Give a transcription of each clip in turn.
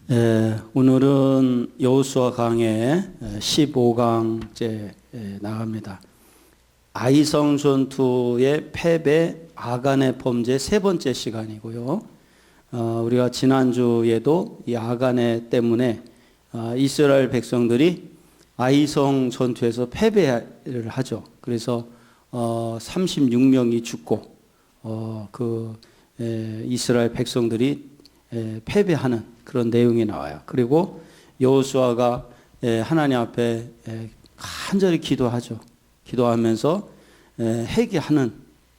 오늘은 여호수아 강의 15강째 나갑니다. 아이성 전투의 패배, 아간의 범죄 세 번째 시간이고요. 우리가 지난주에도 이 아간의 때문에 이스라엘 백성들이 아이성 전투에서 패배를 하죠. 그래서 36명이 죽고 이스라엘 백성들이 패배하는 그런 내용이 나와요. 그리고 여호수아가 하나님 앞에 간절히 기도하죠. 기도하면서 회개하는,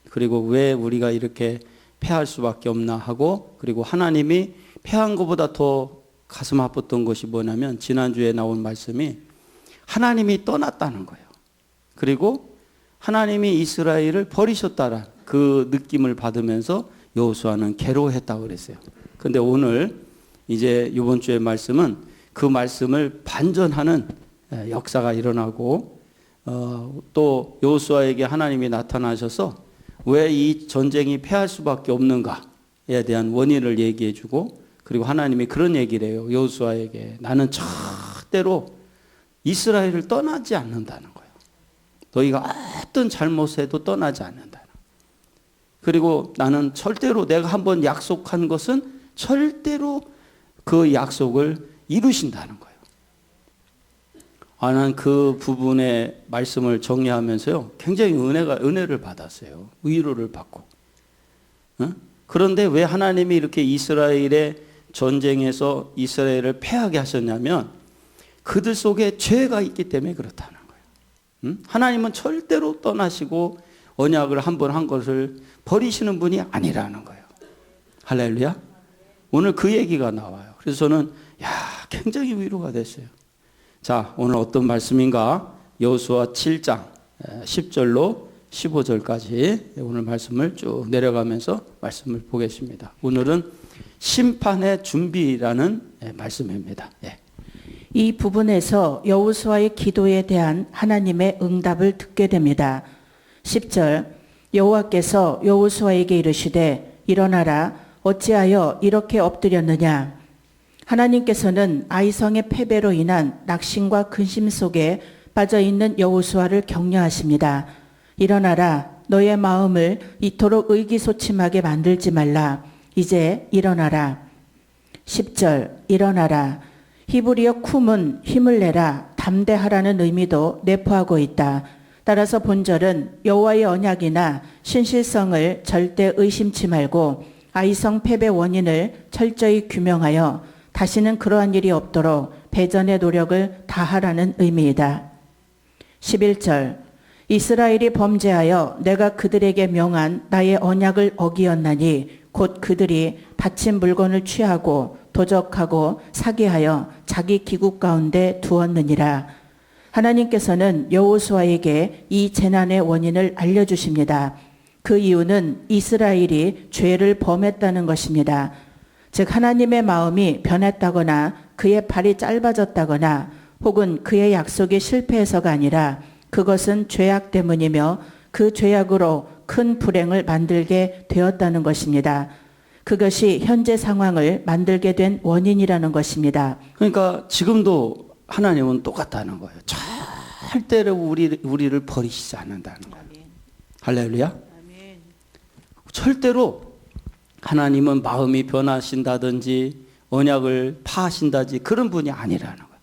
그리고 왜 우리가 이렇게 패할 수밖에 없나 하고, 그리고 하나님이 패한 것보다 더 가슴 아팠던 것이 뭐냐면 지난주에 나온 말씀이 하나님이 떠났다는 거예요. 그리고 하나님이 이스라엘을 버리셨다는 그 느낌을 받으면서 여호수아는 괴로워했다고 그랬어요. 근데 오늘 이제 이번 주의 말씀은 그 말씀을 반전하는 역사가 일어나고, 또 여호수아에게 하나님이 나타나셔서 왜 이 전쟁이 패할 수밖에 없는가에 대한 원인을 얘기해 주고, 그리고 하나님이 그런 얘기를 해요. 여호수아에게 나는 절대로 이스라엘을 떠나지 않는다는 거예요. 너희가 어떤 잘못해도 떠나지 않는다는 거예요. 그리고 나는 절대로 내가 한번 약속한 것은 절대로 그 약속을 이루신다는 거예요. 나는 그 부분의 말씀을 정리하면서요, 굉장히 은혜를 받았어요. 위로를 받고. 그런데 왜 하나님이 이렇게 이스라엘의 전쟁에서 이스라엘을 패하게 하셨냐면 그들 속에 죄가 있기 때문에 그렇다는 거예요. 하나님은 절대로 떠나시고 언약을 한 번 한 것을 버리시는 분이 아니라는 거예요. 할렐루야. 오늘 그 얘기가 나와요. 그래서 저는 굉장히 위로가 됐어요. 자, 오늘 어떤 말씀인가? 여호수아 7장 10절로 15절까지 오늘 말씀을 쭉 내려가면서 말씀을 보겠습니다. 오늘은 심판의 준비라는 말씀입니다. 이 부분에서 여호수아의 기도에 대한 하나님의 응답을 듣게 됩니다. 10절, 여호와께서 여호수아에게 이르시되 일어나라, 어찌하여 이렇게 엎드렸느냐. 하나님께서는 아이성의 패배로 인한 낙심과 근심 속에 빠져있는 여호수아를 격려하십니다. 일어나라, 너의 마음을 이토록 의기소침하게 만들지 말라. 이제 일어나라. 10절, 일어나라. 히브리어 쿰은 힘을 내라, 담대하라는 의미도 내포하고 있다. 따라서 본절은 여호와의 언약이나 신실성을 절대 의심치 말고 아이성 패배 원인을 철저히 규명하여 다시는 그러한 일이 없도록 배전의 노력을 다하라는 의미이다. 11절, 이스라엘이 범죄하여 내가 그들에게 명한 나의 언약을 어기었나니 곧 그들이 다친 물건을 취하고 도적하고 사기하여 자기 기국 가운데 두었느니라. 하나님께서는 여호수아에게 이 재난의 원인을 알려주십니다. 그 이유는 이스라엘이 죄를 범했다는 것입니다. 즉 하나님의 마음이 변했다거나 그의 발이 짧아졌다거나 혹은 그의 약속이 실패해서가 아니라 그것은 죄악 때문이며 그 죄악으로 큰 불행을 만들게 되었다는 것입니다. 그것이 현재 상황을 만들게 된 원인이라는 것입니다. 그러니까 지금도 하나님은 똑같다는 거예요. 절대로 우리를 버리시지 않는다는 거예요. 할렐루야. 절대로 하나님은 마음이 변하신다든지 언약을 파하신다든지 그런 분이 아니라는 거예요.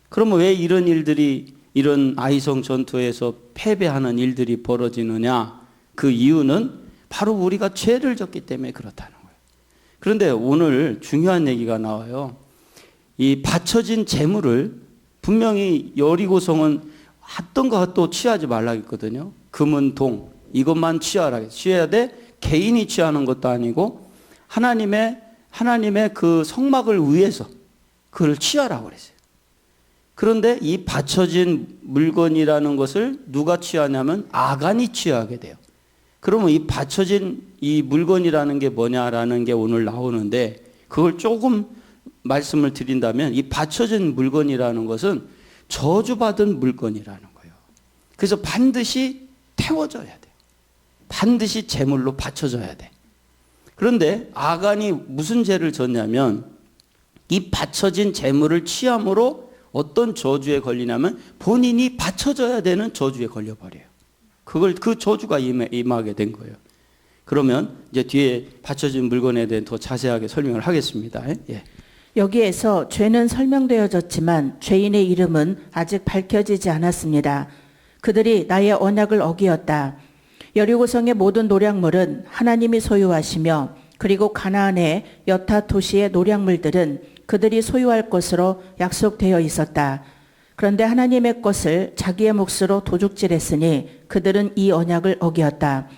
그러면 왜 이런 일들이, 이런 아이성 전투에서 패배하는 일들이 벌어지느냐? 그 이유는 바로 우리가 죄를 졌기 때문에 그렇다는 거예요. 그런데 오늘 중요한 얘기가 나와요. 이 바쳐진 재물을 분명히 여리고성은 어떤 거 또 취하지 말라 했거든요. 금은 동 이것만 취하라. 취해야 돼. 개인이 취하는 것도 아니고 하나님의 그 성막을 위해서 그걸 취하라고 그랬어요. 그런데 이 바쳐진 물건이라는 것을 누가 취하냐면 아간이 취하게 돼요. 그러면 이 바쳐진 이 물건이라는 게 뭐냐라는 게 오늘 나오는데, 그걸 조금 말씀을 드린다면 이 바쳐진 물건이라는 것은 저주받은 물건이라는 거예요. 그래서 반드시 태워져야 돼요. 반드시 제물로 바쳐져야 돼. 그런데 아간이 무슨 죄를 졌냐면 이 바쳐진 재물을 취함으로 어떤 저주에 걸리냐면 본인이 바쳐져야 되는 저주에 걸려버려요. 그 저주가 임하게 된 거예요. 그러면 이제 뒤에 바쳐진 물건에 대해 더 자세하게 설명을 하겠습니다. 예. 여기에서 죄는 설명되어졌지만 죄인의 이름은 아직 밝혀지지 않았습니다. 그들이 나의 언약을 어기었다. 여리고성의 모든 노략물은 하나님이 소유하시며 그리고 가나안의 여타 도시의 노략물들은 그들이 소유할 것으로 약속되어 있었다. 그런데 하나님의 것을 자기의 몫으로 도둑질했으니 그들은 이 언약을 어기었다.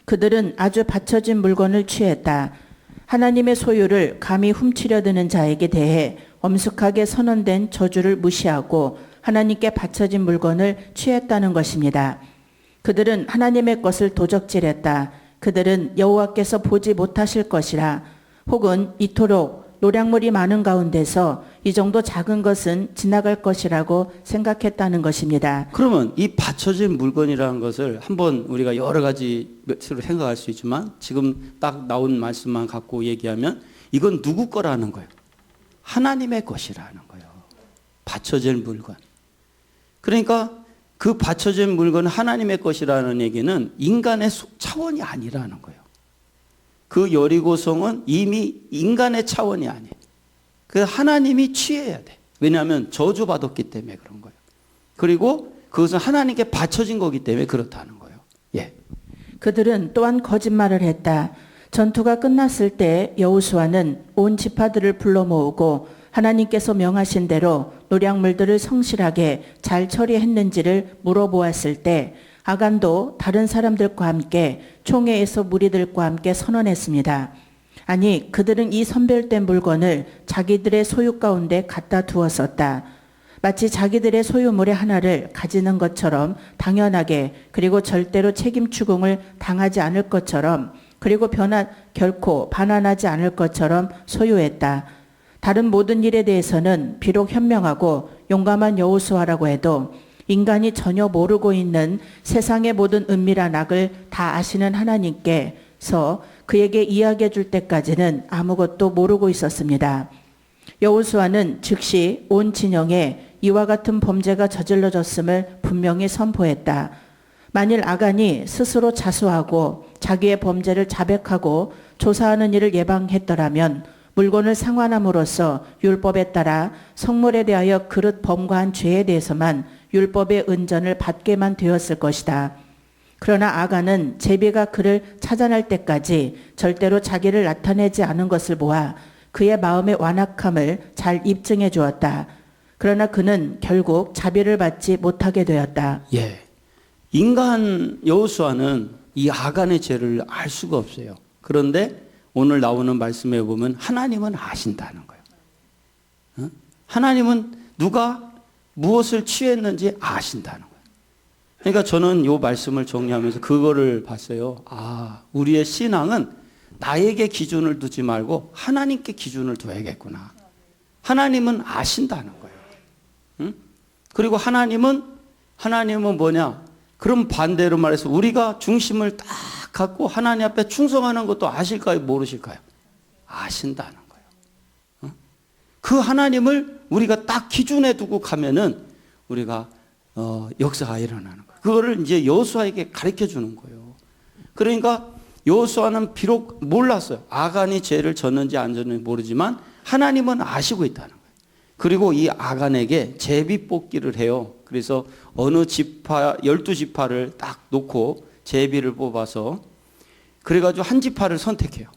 그들은 아주 바쳐진 물건을 취했다. 하나님의 소유를 감히 훔치려 드는 자에게 대해 엄숙하게 선언된 저주를 무시하고 하나님께 바쳐진 물건을 취했다는 것입니다. 그들은 하나님의 것을 도적질했다. 그들은 여호와께서 보지 못하실 것이라 혹은 이토록 노략물이 많은 가운데서 이 정도 작은 것은 지나갈 것이라고 생각했다는 것입니다. 그러면 이 바쳐진 물건이라는 것을 한번 우리가 여러 가지로 생각할 수 있지만 지금 딱 나온 말씀만 갖고 얘기하면 이건 누구 거라는 거예요? 하나님의 것이라는 거예요. 바쳐진 물건. 그러니까 그 바쳐진 물건은 하나님의 것이라는 얘기는 인간의 차원이 아니라는 거예요. 그 여리고성은 이미 인간의 차원이 아니에요. 그 하나님이 취해야 돼. 왜냐하면 저주받았기 때문에 그런 거예요. 그리고 그것은 하나님께 바쳐진 거기 때문에 그렇다는 거예요. 예. 그들은 또한 거짓말을 했다. 전투가 끝났을 때 여호수아는 온 지파들을 불러 모으고 하나님께서 명하신 대로 노략물들을 성실하게 잘 처리했는지를 물어보았을 때 아간도 다른 사람들과 함께 총회에서 무리들과 함께 선언했습니다. 아니 그들은 이 선별된 물건을 자기들의 소유 가운데 갖다 두었었다. 마치 자기들의 소유물의 하나를 가지는 것처럼 당연하게 그리고 절대로 책임 추궁을 당하지 않을 것처럼 그리고 결코 반환하지 않을 것처럼 소유했다. 다른 모든 일에 대해서는 비록 현명하고 용감한 여호수아라고 해도 인간이 전혀 모르고 있는 세상의 모든 은밀한 악을 다 아시는 하나님께서 그에게 이야기해 줄 때까지는 아무것도 모르고 있었습니다. 여호수아는 즉시 온 진영에 이와 같은 범죄가 저질러졌음을 분명히 선포했다. 만일 아간이 스스로 자수하고 자기의 범죄를 자백하고 조사하는 일을 예방했더라면 물건을 상환함으로써 율법에 따라 성물에 대하여 그릇 범과한 죄에 대해서만 율법의 은전을 받게만 되었을 것이다. 그러나 아간은 제비가 그를 찾아날 때까지 절대로 자기를 나타내지 않은 것을 보아 그의 마음의 완악함을 잘 입증해 주었다. 그러나 그는 결국 자비를 받지 못하게 되었다. 예. 인간 여호수아는 이 아간의 죄를 알 수가 없어요. 그런데 오늘 나오는 말씀에 보면 하나님은 아신다는 거예요. 하나님은 누가 무엇을 취했는지 아신다는 거예요. 그러니까 저는 이 말씀을 정리하면서 그거를 봤어요. 아, 우리의 신앙은 나에게 기준을 두지 말고 하나님께 기준을 둬야겠구나. 하나님은 아신다는 거예요. 응? 그리고 하나님은 뭐냐? 그럼 반대로 말해서 우리가 중심을 딱 갖고 하나님 앞에 충성하는 것도 아실까요? 모르실까요? 아신다는 거예요. 그 하나님을 우리가 딱 기준에 두고 가면은 우리가 역사가 일어나는 거예요. 그거를 이제 여호수아에게 가르쳐 주는 거예요. 그러니까 여호수아는 비록 몰랐어요. 아간이 죄를 졌는지 안 졌는지 모르지만 하나님은 아시고 있다는 거예요. 그리고 이 아간에게 제비 뽑기를 해요. 그래서 어느 지파 12지파를 딱 놓고 제비를 뽑아서 그래가지고 한 지파를 선택해요.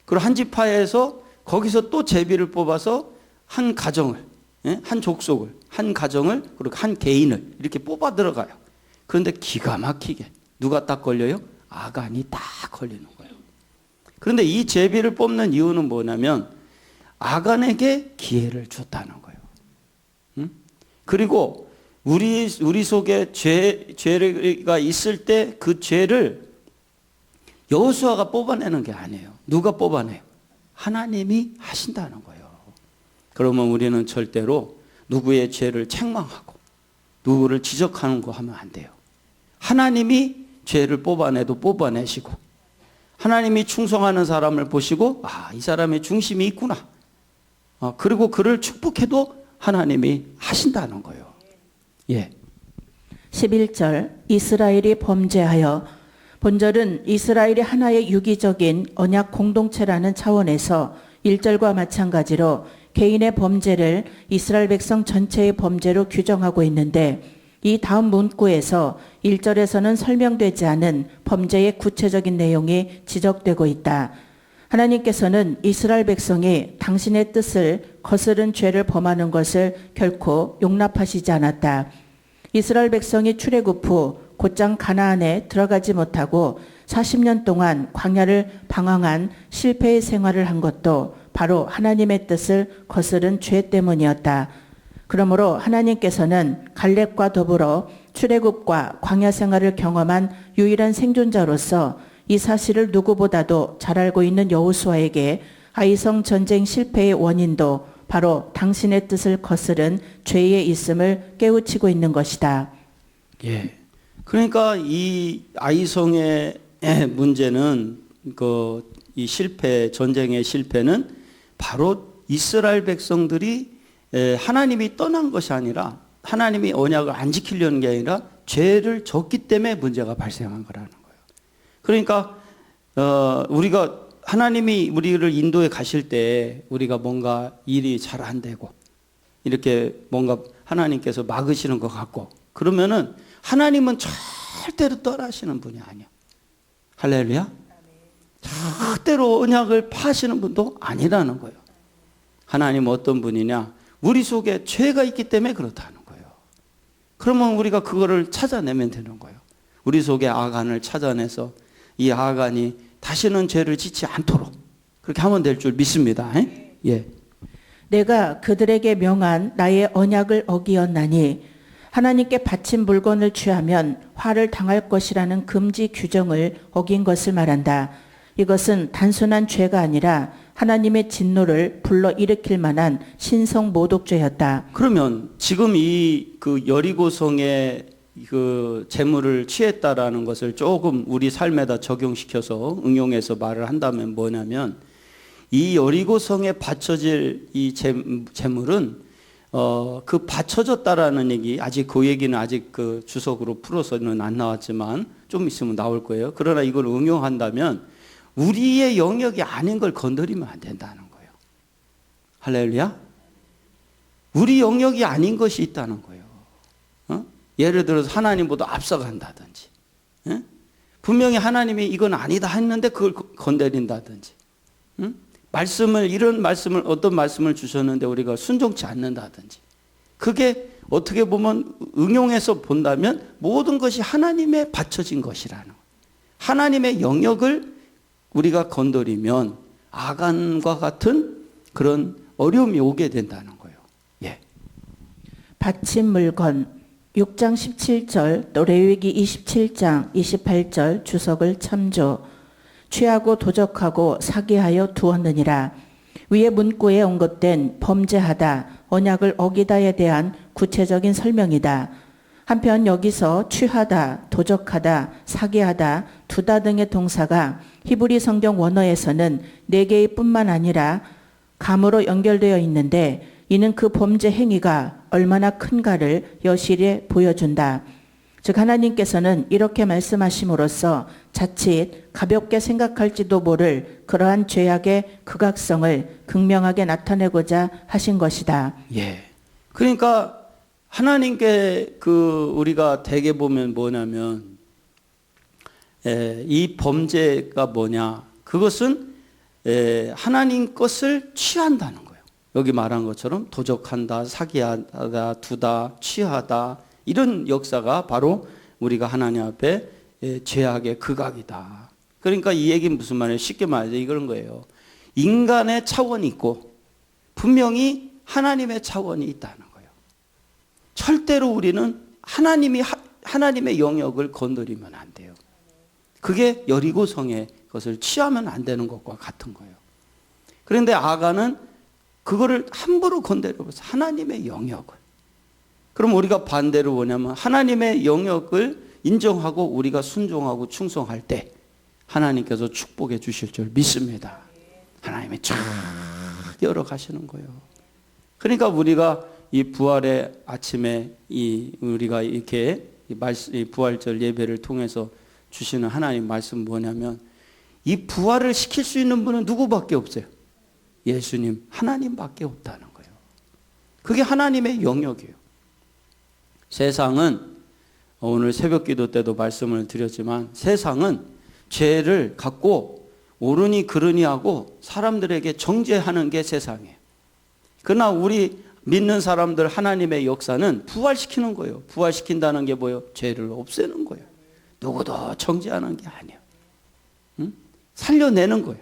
그리고 한 지파에서 거기서 또 제비를 뽑아서 한 가정을, 한 족속을, 한 가정을 그리고 한 개인을 이렇게 뽑아 들어가요. 그런데 기가 막히게 누가 딱 걸려요? 아간이 딱 걸리는 거예요. 그런데 이 제비를 뽑는 이유는 뭐냐면 아간에게 기회를 줬다는 거예요. 그리고 우리 속에 죄가 있을 때 그 죄를 여호수아가 뽑아내는 게 아니에요. 누가 뽑아내요? 하나님이 하신다는 거예요. 그러면 우리는 절대로 누구의 죄를 책망하고 누구를 지적하는 거 하면 안 돼요. 하나님이 죄를 뽑아내도 뽑아내시고 하나님이 충성하는 사람을 보시고 아, 이 사람의 중심이 있구나. 그리고 그를 축복해도 하나님이 하신다는 거예요. 예. 11절 이스라엘이 범죄하여 본절은 이스라엘이 하나의 유기적인 언약 공동체라는 차원에서 1절과 마찬가지로 개인의 범죄를 이스라엘 백성 전체의 범죄로 규정하고 있는데 이 다음 문구에서 1절에서는 설명되지 않은 범죄의 구체적인 내용이 지적되고 있다. 하나님께서는 이스라엘 백성이 당신의 뜻을 거스른 죄를 범하는 것을 결코 용납하시지 않았다. 이스라엘 백성이 출애굽 후 곧장 가나안에 들어가지 못하고 40년 동안 광야를 방황한 실패의 생활을 한 것도 바로 하나님의 뜻을 거스른 죄 때문이었다. 그러므로 하나님께서는 갈렙과 더불어 출애굽과 광야 생활을 경험한 유일한 생존자로서 이 사실을 누구보다도 잘 알고 있는 여호수아에게 아이성 전쟁 실패의 원인도 바로 당신의 뜻을 거스른 죄에 있음을 깨우치고 있는 것이다. 예. 그러니까 이 아이성의 문제는 이 실패, 전쟁의 실패는 바로 이스라엘 백성들이 하나님이 떠난 것이 아니라 하나님이 언약을 안 지키려는 게 아니라 죄를 졌기 때문에 문제가 발생한 거라는 거예요. 그러니까 우리가 하나님이 우리를 인도에 가실 때 우리가 뭔가 일이 잘 안 되고 이렇게 뭔가 하나님께서 막으시는 것 같고 그러면은 하나님은 절대로 떠나시는 분이 아니야. 할렐루야. 절대로 언약을 파시는 분도 아니라는 거예요. 하나님은 어떤 분이냐? 우리 속에 죄가 있기 때문에 그렇다는 거예요. 그러면 우리가 그거를 찾아내면 되는 거예요. 우리 속에 아간을 찾아내서 이 아간이 다시는 죄를 짓지 않도록 그렇게 하면 될 줄 믿습니다. 예. 내가 그들에게 명한 나의 언약을 어기었나니 하나님께 바친 물건을 취하면 화를 당할 것이라는 금지 규정을 어긴 것을 말한다. 이것은 단순한 죄가 아니라 하나님의 진노를 불러일으킬 만한 신성 모독죄였다. 그러면 지금 이 여리고성의 재물을 취했다라는 것을 조금 우리 삶에다 적용시켜서 응용해서 말을 한다면 뭐냐면 이 여리고성에 바쳐질 이 재물은 그 바쳐졌다라는 얘기 아직 그 얘기는 아직 그 주석으로 풀어서는 안 나왔지만 좀 있으면 나올 거예요. 그러나 이걸 응용한다면 우리의 영역이 아닌 걸 건드리면 안 된다는 거예요. 할렐루야. 우리 영역이 아닌 것이 있다는 거예요. 예를 들어서 하나님보다 앞서간다든지 분명히 하나님이 이건 아니다 했는데 그걸 건드린다든지 이런 말씀을 어떤 말씀을 주셨는데 우리가 순종치 않는다든지 그게 어떻게 보면 응용해서 본다면 모든 것이 하나님에 바쳐진 것이라는 거예요. 하나님의 영역을 우리가 건드리면 아간과 같은 그런 어려움이 오게 된다는 거예요. 예. 바친 물건 6장 17절 또 레위기 27장 28절 주석을 참조. 취하고 도적하고 사기하여 두었느니라. 위의 문구에 언급된 범죄하다, 언약을 어기다에 대한 구체적인 설명이다. 한편 여기서 취하다, 도적하다, 사기하다, 두다 등의 동사가 히브리 성경 원어에서는 4개의 뿐만 아니라 감으로 연결되어 있는데 이는 그 범죄 행위가 얼마나 큰가를 여실히 보여준다. 즉 하나님께서는 이렇게 말씀하심으로써 자칫 가볍게 생각할지도 모를 그러한 죄악의 극악성을 극명하게 나타내고자 하신 것이다. 예. 그러니까 하나님께 우리가 대개 보면 뭐냐면 이 범죄가 뭐냐? 그것은 하나님 것을 취한다는 거예요. 여기 말한 것처럼 도적한다, 사기하다, 두다, 취하다 이런 역사가 바로 우리가 하나님 앞에 죄악의 극악이다. 그러니까 이 얘기는 무슨 말이에요? 쉽게 말해서 이런 거예요. 인간의 차원이 있고 분명히 하나님의 차원이 있다는 거예요. 절대로 우리는 하나님의 영역을 건드리면 안 돼요. 그게 여리고성의 것을 취하면 안 되는 것과 같은 거예요. 그런데 아간은 그거를 함부로 건드려서 하나님의 영역을. 그럼 우리가 반대로 뭐냐면 하나님의 영역을 인정하고 우리가 순종하고 충성할 때 하나님께서 축복해 주실 줄 믿습니다. 하나님이 쫙 열어 가시는 거예요. 그러니까 우리가 이 부활의 아침에 우리가 이렇게 이 부활절 예배를 통해서 주시는 하나님 말씀 뭐냐면, 이 부활을 시킬 수 있는 분은 누구밖에 없어요. 예수님, 하나님밖에 없다는 거예요. 그게 하나님의 영역이에요. 세상은, 오늘 새벽 기도 때도 말씀을 드렸지만, 세상은 죄를 갖고 옳으니 그르니 하고 사람들에게 정죄하는 게 세상이에요. 그러나 우리 믿는 사람들 하나님의 역사는 부활시키는 거예요. 부활시킨다는 게 뭐예요? 죄를 없애는 거예요. 누구도 정죄하는 게 아니에요. 응? 살려내는 거예요.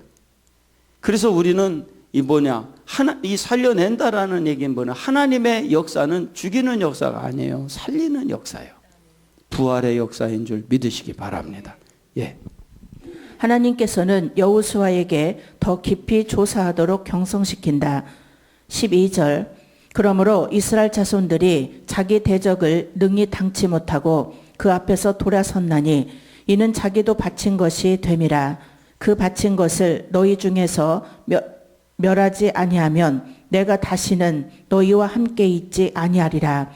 그래서 우리는 이 살려낸다라는 얘기는 뭐냐? 하나님의 역사는 죽이는 역사가 아니에요. 살리는 역사예요. 부활의 역사인 줄 믿으시기 바랍니다. 예. 하나님께서는 여호수아에게 더 깊이 조사하도록 경성시킨다. 12절. 그러므로 이스라엘 자손들이 자기 대적을 능히 당치 못하고 그 앞에서 돌아섰나니 이는 자기도 바친 것이 됨이라. 그 바친 것을 너희 중에서 멸하지 아니하면 내가 다시는 너희와 함께 있지 아니하리라.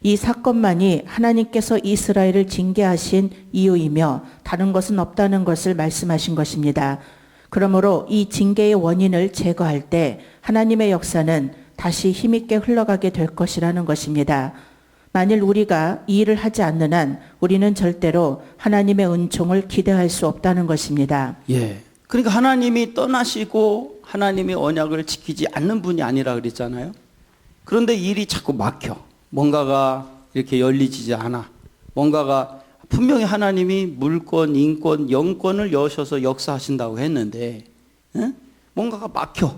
이 사건만이 하나님께서 이스라엘을 징계하신 이유이며 다른 것은 없다는 것을 말씀하신 것입니다. 그러므로 이 징계의 원인을 제거할 때 하나님의 역사는 다시 힘있게 흘러가게 될 것이라는 것입니다. 만일 우리가 이 일을 하지 않는 한 우리는 절대로 하나님의 은총을 기대할 수 없다는 것입니다. 예. 그러니까 하나님이 떠나시고 하나님의 언약을 지키지 않는 분이 아니라 그랬잖아요. 그런데 일이 자꾸 막혀. 뭔가가 이렇게 열리지 않아. 뭔가가 분명히 하나님이 물권, 인권, 영권을 여셔서 역사하신다고 했는데 뭔가가 막혀.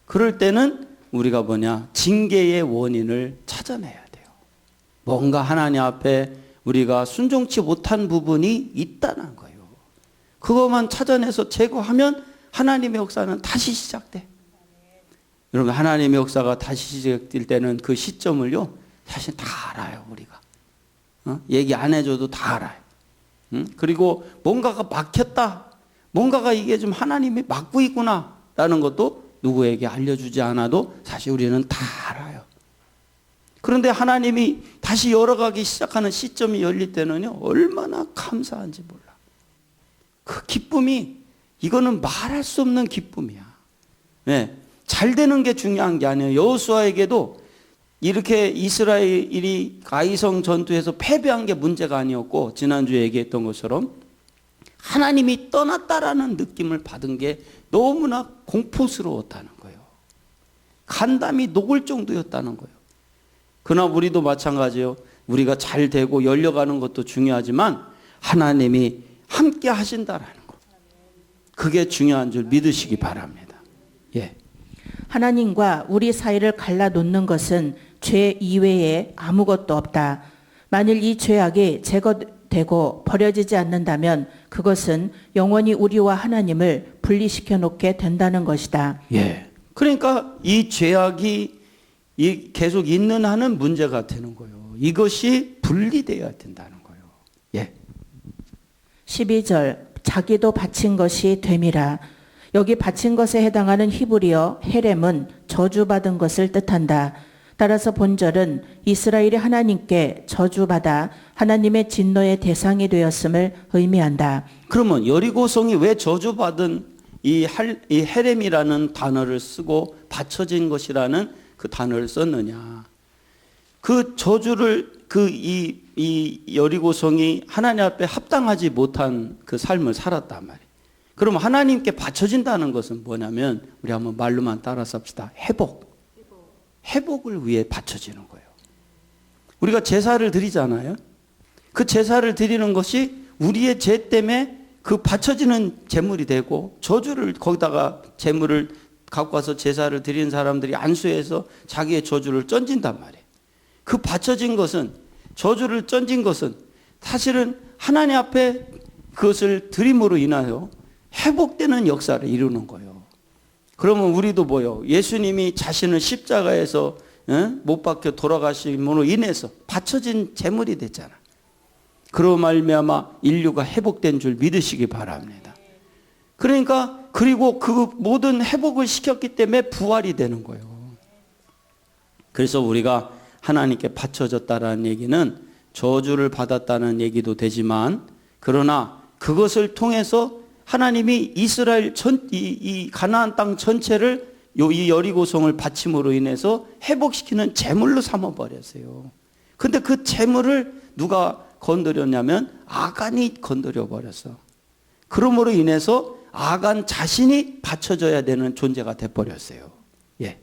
그럴 때는 우리가 징계의 원인을 찾아내야 돼요. 뭔가 하나님 앞에 우리가 순종치 못한 부분이 있다는 거예요. 그것만 찾아내서 제거하면 하나님의 역사는 다시 시작돼. 여러분, 하나님의 역사가 다시 시작될 때는 그 시점을요, 사실 다 알아요, 우리가. 얘기 안 해줘도 다 알아요. 그리고 뭔가가 막혔다. 뭔가가 이게 좀 하나님이 막고 있구나. 라는 것도 누구에게 알려주지 않아도 사실 우리는 다 알아요. 그런데 하나님이 다시 열어가기 시작하는 시점이 열릴 때는요, 얼마나 감사한지 몰라. 그 기쁨이, 이거는 말할 수 없는 기쁨이야. 네. 잘 되는 게 중요한 게 아니에요. 여호수아에게도 이렇게 이스라엘이 아이성 전투에서 패배한 게 문제가 아니었고, 지난주에 얘기했던 것처럼 하나님이 떠났다라는 느낌을 받은 게 너무나 공포스러웠다는 거예요. 간담이 녹을 정도였다는 거예요. 그러나 우리도 마찬가지예요. 우리가 잘 되고 열려가는 것도 중요하지만 하나님이 함께 하신다라는 거, 그게 중요한 줄 믿으시기 바랍니다. 예. 하나님과 우리 사이를 갈라놓는 것은 죄 이외에 아무것도 없다. 만일 이 죄악이 제거되고 버려지지 않는다면 그것은 영원히 우리와 하나님을 분리시켜 놓게 된다는 것이다. 예. 그러니까 이 죄악이 계속 있는 한은 문제가 되는 거예요. 이것이 분리되어야 된다는 거예요. 예. 12절. 자기도 바친 것이 됨이라. 여기 바친 것에 해당하는 히브리어 헤렘은 저주받은 것을 뜻한다. 따라서 본절은 이스라엘이 하나님께 저주받아 하나님의 진노의 대상이 되었음을 의미한다. 그러면 여리고성이 왜 저주받은 이 헤렘이라는 단어를 쓰고 바쳐진 것이라는 그 단어를 썼느냐? 그 저주를 이 여리고성이 하나님 앞에 합당하지 못한 그 삶을 살았단 말이에요. 그럼 하나님께 바쳐진다는 것은 뭐냐면, 우리 한번 말로만 따라서 합시다. 회복을 위해 바쳐지는 거예요. 우리가 제사를 드리잖아요. 그 제사를 드리는 것이 우리의 죄 때문에 그 바쳐지는 제물이 되고, 저주를 거기다가 제물을 갖고 와서 제사를 드리는 사람들이 안수해서 자기의 저주를 던진단 말이에요. 그 바쳐진 것은, 저주를 던진 것은 사실은 하나님 앞에 그것을 드림으로 인하여 회복되는 역사를 이루는 거예요. 그러면 우리도 뭐요? 예수님이 자신을 십자가에서 못 박혀 돌아가심으로 인해서 바쳐진 제물이 됐잖아. 그로 말미암아 인류가 회복된 줄 믿으시기 바랍니다. 그러니까 그리고 그 모든 회복을 시켰기 때문에 부활이 되는 거예요. 그래서 우리가 하나님께 바쳐졌다라는 얘기는 저주를 받았다는 얘기도 되지만, 그러나 그것을 통해서 하나님이 이스라엘 이 가나안 땅 전체를 이 여리고성을 바침으로 인해서 회복시키는 제물로 삼아버렸어요. 근데 그 제물을 누가 건드렸냐면 아간이 건드려 버렸어. 그러므로 인해서 아간 자신이 바쳐져야 되는 존재가 돼버렸어요. 예.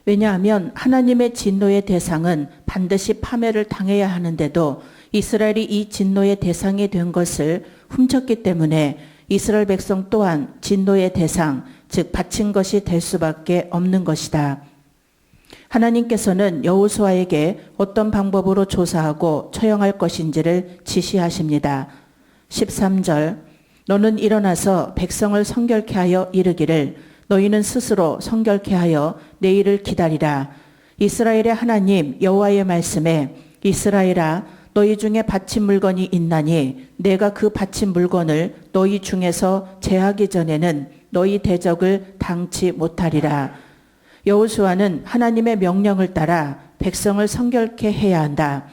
왜냐하면 하나님의 진노의 대상은 반드시 파멸을 당해야 하는데도 이스라엘이 이 진노의 대상이 된 것을 훔쳤기 때문에 이스라엘 백성 또한 진노의 대상, 즉 바친 것이 될 수밖에 없는 것이다. 하나님께서는 여호수아에게 어떤 방법으로 조사하고 처형할 것인지를 지시하십니다. 13절, 너는 일어나서 백성을 성결케 하여 이르기를 너희는 스스로 성결케 하여 내일을 기다리라. 이스라엘의 하나님 여호와의 말씀에 이스라엘아 너희 중에 바친 물건이 있나니 내가 그 바친 물건을 너희 중에서 제하기 전에는 너희 대적을 당치 못하리라. 여호수아는 하나님의 명령을 따라 백성을 성결케 해야 한다.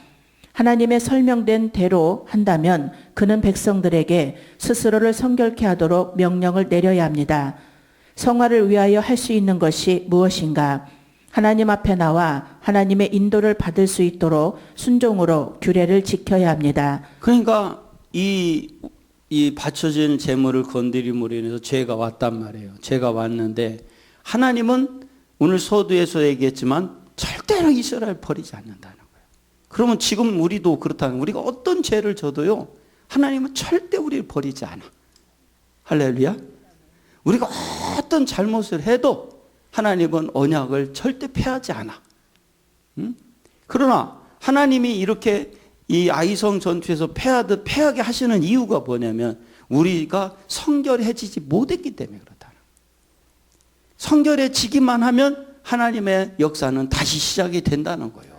하나님의 설명된 대로 한다면 그는 백성들에게 스스로를 성결케 하도록 명령을 내려야 합니다. 성화를 위하여 할 수 있는 것이 무엇인가? 하나님 앞에 나와 하나님의 인도를 받을 수 있도록 순종으로 규례를 지켜야 합니다. 그러니까 이 바쳐진 제물을 건드림으로 인해서 죄가 왔단 말이에요. 죄가 왔는데 하나님은 오늘 서두에서 얘기했지만 절대로 이스라엘 버리지 않는다는 거예요. 그러면 지금 우리도 그렇다는, 우리가 어떤 죄를 져도요 하나님은 절대 우리를 버리지 않아. 할렐루야. 우리가 어떤 잘못을 해도 하나님은 언약을 절대 폐하지 않아. 그러나 하나님이 이렇게 이 아이성 전투에서 패하게 하시는 이유가 뭐냐면 우리가 성결해지지 못했기 때문에 그렇다. 성결해지기만 하면 하나님의 역사는 다시 시작이 된다는 거예요.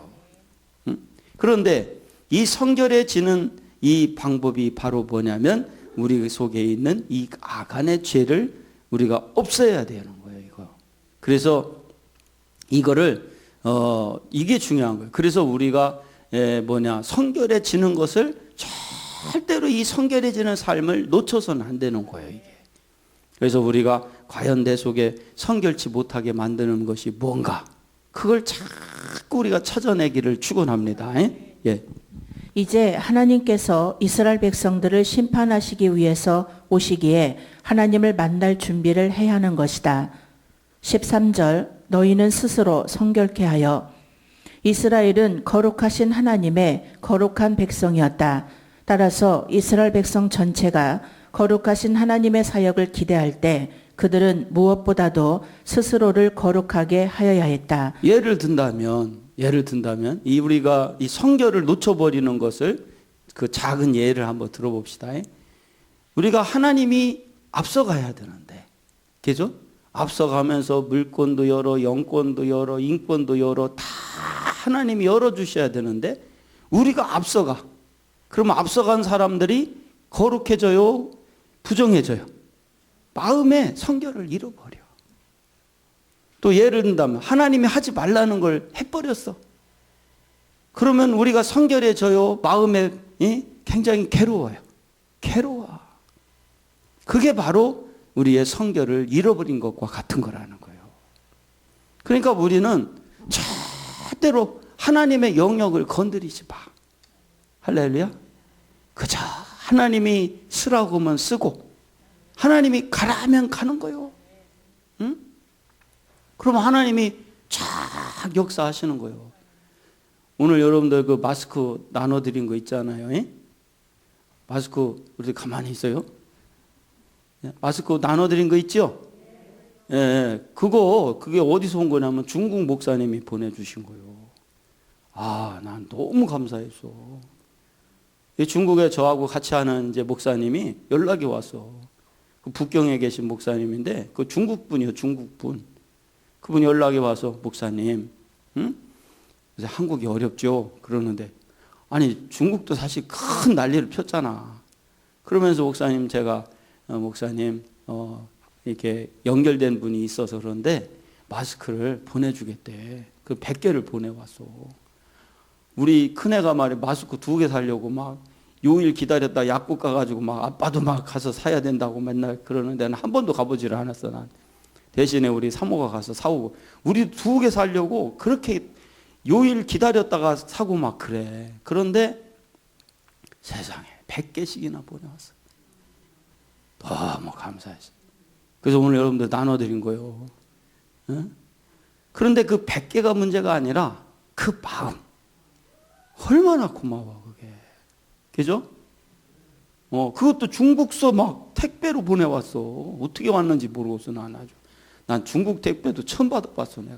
그런데 이 성결해지는 이 방법이 바로 뭐냐면 우리 속에 있는 이 아간의 죄를 우리가 없애야 되는 거예요. 이거. 그래서 이거를 이게 중요한 거예요. 그래서 우리가 성결해지는 것을 절대로 이 성결해지는 삶을 놓쳐서는 안 되는 거예요. 이게. 그래서 우리가 과연 내 속에 성결치 못하게 만드는 것이 뭔가, 그걸 자꾸 우리가 찾아내기를 축원합니다. 예. 이제 하나님께서 이스라엘 백성들을 심판하시기 위해서 오시기에 하나님을 만날 준비를 해야 하는 것이다. 13절, 너희는 스스로 성결케 하여. 이스라엘은 거룩하신 하나님의 거룩한 백성이었다. 따라서 이스라엘 백성 전체가 거룩하신 하나님의 사역을 기대할 때 그들은 무엇보다도 스스로를 거룩하게 하여야 했다. 예를 든다면 우리가 이 성결을 놓쳐버리는 것을, 그 작은 예를 한번 들어봅시다. 우리가 하나님이 앞서가야 되는데, 그죠? 앞서가면서 물권도 열어, 영권도 열어, 인권도 열어, 다 하나님이 열어주셔야 되는데 우리가 앞서가. 그러면 앞서간 사람들이 거룩해져요? 부정해져요? 마음의 성결을 잃어버려. 또 예를 든다면 하나님이 하지 말라는 걸 해버렸어. 그러면 우리가 성결해져요? 마음에 굉장히 괴로워요. 괴로워. 그게 바로 우리의 성결을 잃어버린 것과 같은 거라는 거예요. 그러니까 우리는 절대로 하나님의 영역을 건드리지 마. 할렐루야. 그저 하나님이 쓰라고 하면 쓰고 하나님이 가라 하면 가는 거예요. 응? 그럼 하나님이 쫙 역사하시는 거예요. 오늘 여러분들 그 마스크 나눠드린 거 있잖아요. 마스크 우리 가만히 있어요. 마스크 나눠드린 거 있죠? 예, 그게 어디서 온 거냐면 중국 목사님이 보내주신 거예요. 아, 난 너무 감사했어. 중국에 저하고 같이 하는 이제 목사님이 연락이 왔어. 그 북경에 계신 목사님인데 그 중국 분이요, 중국 분. 그분이 연락이 와서 목사님, 응? 그래서 한국이 어렵죠. 그러는데 아니 중국도 사실 큰 난리를 폈잖아. 그러면서 목사님 제가 목사님 이렇게 연결된 분이 있어서 그런데 마스크를 보내주겠대. 그 100개를 보내왔어. 우리 큰애가 말이야 마스크 2개 사려고 막 요일 기다렸다 약국 가가지고 막 아빠도 막 가서 사야 된다고 맨날 그러는데 한 번도 가보지를 않았어. 난 대신에 우리 사모가 가서 사오고, 우리 2개 사려고 그렇게 요일 기다렸다가 사고 막 그래. 그런데 세상에 100개씩이나 보내왔어. 너무 감사했어. 그래서 오늘 여러분들 나눠드린 거예요. 응? 그런데 그 100개가 문제가 아니라 그 마음. 얼마나 고마워 그게. 그죠? 그것도 중국서 막 택배로 보내왔어. 어떻게 왔는지 모르겠어. 난 중국 택배도 처음 받아봤어 내가.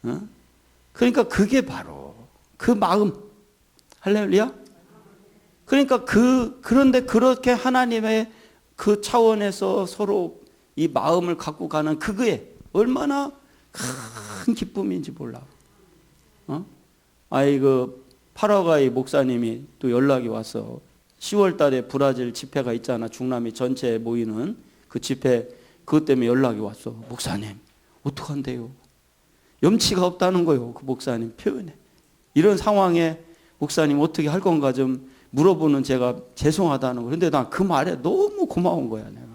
응? 그러니까 그게 바로 그 마음. 할렐루야. 그러니까 그런데 그렇게 하나님의 그 차원에서 서로 이 마음을 갖고 가는 그거에 얼마나 큰 기쁨인지 몰라. 그 파라과이 목사님이 또 연락이 왔어. 10월 달에 브라질 집회가 있잖아. 중남미 전체 모이는 그 집회, 그것 때문에 연락이 왔어. 목사님, 어떡한데요? 염치가 없다는 거예요. 그 목사님 표현에. 이런 상황에 목사님 어떻게 할 건가 좀 물어보는 제가 죄송하다는 거. 그런데 난 그 말에 너무 고마운 거야, 내가.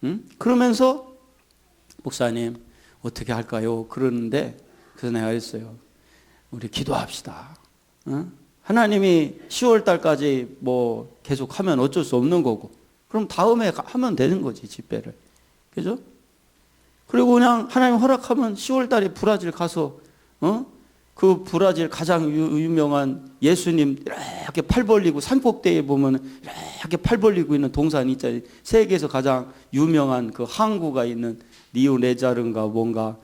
응? 그러면서 목사님 어떻게 할까요? 그러는데 그래서 내가 했어요. 우리 기도합시다. 응? 하나님이 10월 달까지 뭐 계속 하면 어쩔 수 없는 거고, 그럼 다음에 하면 되는 거지, 집회를. 그죠? 그리고 그냥 하나님 허락하면 10월 달에 브라질 가서, 그 브라질 가장 유명한 예수님 이렇게 팔 벌리고 산꼭대기에 보면 이렇게 팔 벌리고 있는 동산이 있잖아요. 세계에서 가장 유명한 그 항구가 있는 리오네자르인가 뭔가,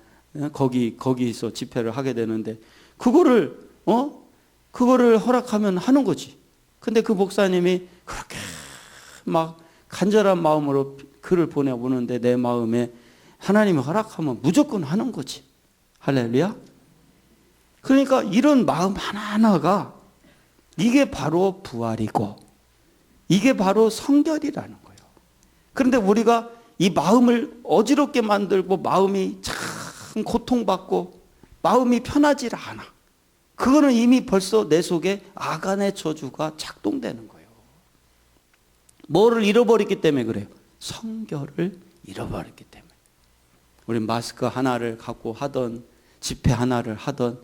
거기서 집회를 하게 되는데, 그거를 허락하면 하는 거지. 근데 그 목사님이 그렇게 막 간절한 마음으로 글을 보내보는데 내 마음에 하나님이 허락하면 무조건 하는 거지. 할렐루야. 그러니까 이런 마음 하나하나가 이게 바로 부활이고 이게 바로 성결이라는 거예요. 그런데 우리가 이 마음을 어지럽게 만들고 마음이 참 고통받고 마음이 편하지 않아. 그거는 이미 벌써 내 속에 아간의 저주가 작동되는 거예요. 뭐를 잃어버렸기 때문에 그래요? 성결을 잃어버렸기 때문에. 우리 마스크 하나를 갖고 하던 집회 하나를 하던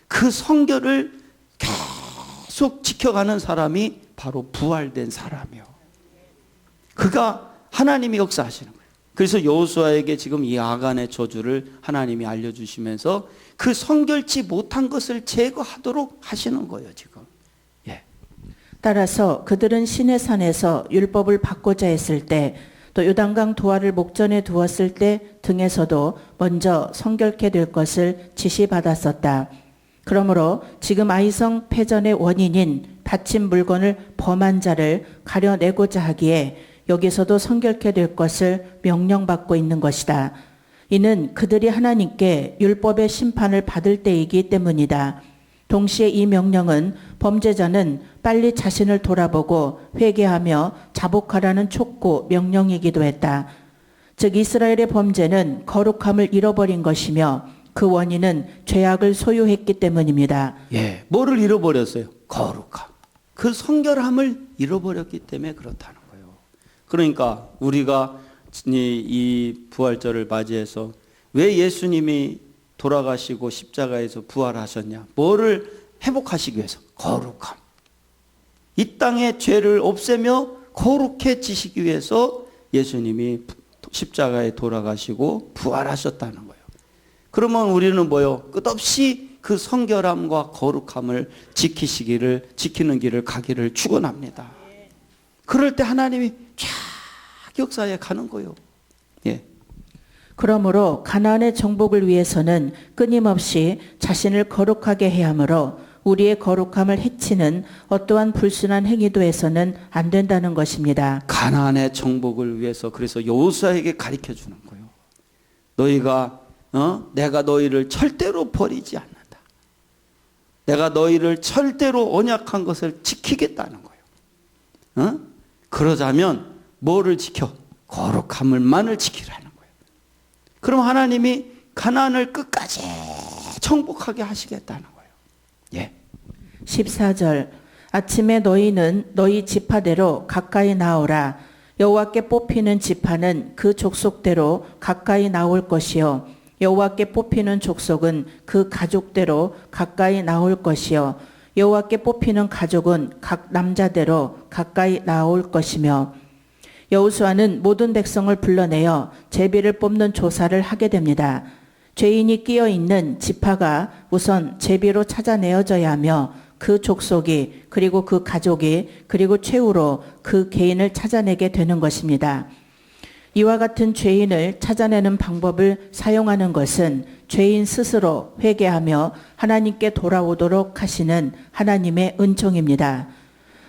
그 성결을 계속 지켜가는 사람이 바로 부활된 사람이요. 그가 하나님이 역사하시는 거예요. 그래서 여호수아에게 지금 이 아간의 저주를 하나님이 알려주시면서 그 성결치 못한 것을 제거하도록 하시는 거예요, 지금. 예. 따라서 그들은 시내산에서 율법을 받고자 했을 때, 또 요단강 도화를 목전에 두었을 때 등에서도 먼저 성결케 될 것을 지시받았었다. 그러므로 지금 아이성 패전의 원인인 바친 물건을 범한 자를 가려내고자 하기에 여기서도 성결케 될 것을 명령받고 있는 것이다. 이는 그들이 하나님께 율법의 심판을 받을 때이기 때문이다. 동시에 이 명령은 범죄자는 빨리 자신을 돌아보고 회개하며 자복하라는 촉구 명령이기도 했다. 즉 이스라엘의 범죄는 거룩함을 잃어버린 것이며 그 원인은 죄악을 소유했기 때문입니다. 예, 뭐를 잃어버렸어요? 거룩함. 그 성결함을 잃어버렸기 때문에 그렇다는 거예요. 그러니까 우리가 이 부활절을 맞이해서 왜 예수님이 돌아가시고 십자가에서 부활하셨냐? 뭐를 회복하시기 위해서? 거룩함. 이 땅의 죄를 없애며 거룩해지시기 위해서 예수님이 십자가에 돌아가시고 부활하셨다는 거예요. 그러면 우리는 뭐요? 끝없이 그 성결함과 거룩함을 지키는 길을 가기를 축원합니다. 그럴 때 하나님이 쫙 역사에 가는 거예요. 예. 그러므로 가나안의 정복을 위해서는 끊임없이 자신을 거룩하게 해야 하므로 우리의 거룩함을 해치는 어떠한 불순한 행위도 해서는 안 된다는 것입니다. 가나안의 정복을 위해서 그래서 여호수아에게 가르쳐 주는 거예요. 너희가 내가 너희를 절대로 버리지 않는다. 내가 너희를 절대로 언약한 것을 지키겠다는 거예요. 그러자면 뭐를 지켜? 거룩함을만을 지키라는 거예요. 그럼 하나님이 가나안을 끝까지 정복하게 하시겠다는 거예요. 예. 14절 아침에 너희는 너희 지파대로 가까이 나오라. 여호와께 뽑히는 지파는 그 족속대로 가까이 나올 것이요 여호와께 뽑히는 족속은 그 가족대로 가까이 나올 것이요 여호와께 뽑히는 가족은 각 남자대로 가까이 나올 것이며 여호수아는 모든 백성을 불러내어 제비를 뽑는 조사를 하게 됩니다. 죄인이 끼어 있는 지파가 우선 제비로 찾아내어져야 하며 그 족속이 그리고 그 가족이 그리고 최후로 그 개인을 찾아내게 되는 것입니다. 이와 같은 죄인을 찾아내는 방법을 사용하는 것은 죄인 스스로 회개하며 하나님께 돌아오도록 하시는 하나님의 은총입니다.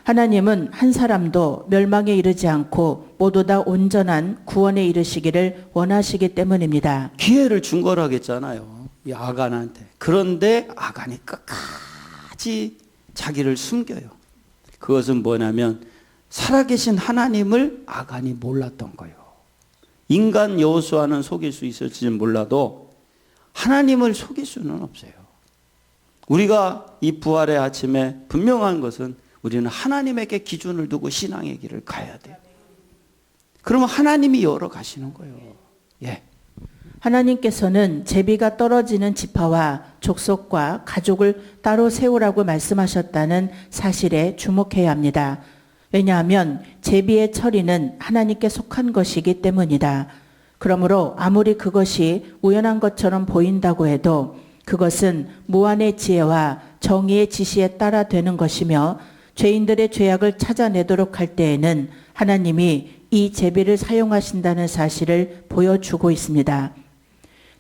하나님은 한 사람도 멸망에 이르지 않고 모두 다 온전한 구원에 이르시기를 원하시기 때문입니다. 기회를 준 거라겠잖아요. 이 아간한테. 그런데 아간이 끝까지 자기를 숨겨요. 그것은 뭐냐면 살아계신 하나님을 아간이 몰랐던 거예요. 인간 여호수아는 속일 수 있을지는 몰라도 하나님을 속일 수는 없어요. 우리가 이 부활의 아침에 분명한 것은 우리는 하나님에게 기준을 두고 신앙의 길을 가야 돼요. 그러면 하나님이 열어가시는 거예요. 예. 하나님께서는 제비가 떨어지는 지파와 족속과 가족을 따로 세우라고 말씀하셨다는 사실에 주목해야 합니다. 왜냐하면 제비의 처리는 하나님께 속한 것이기 때문이다. 그러므로 아무리 그것이 우연한 것처럼 보인다고 해도 그것은 무한의 지혜와 정의의 지시에 따라 되는 것이며 죄인들의 죄악을 찾아내도록 할 때에는 하나님이 이 제비를 사용하신다는 사실을 보여주고 있습니다.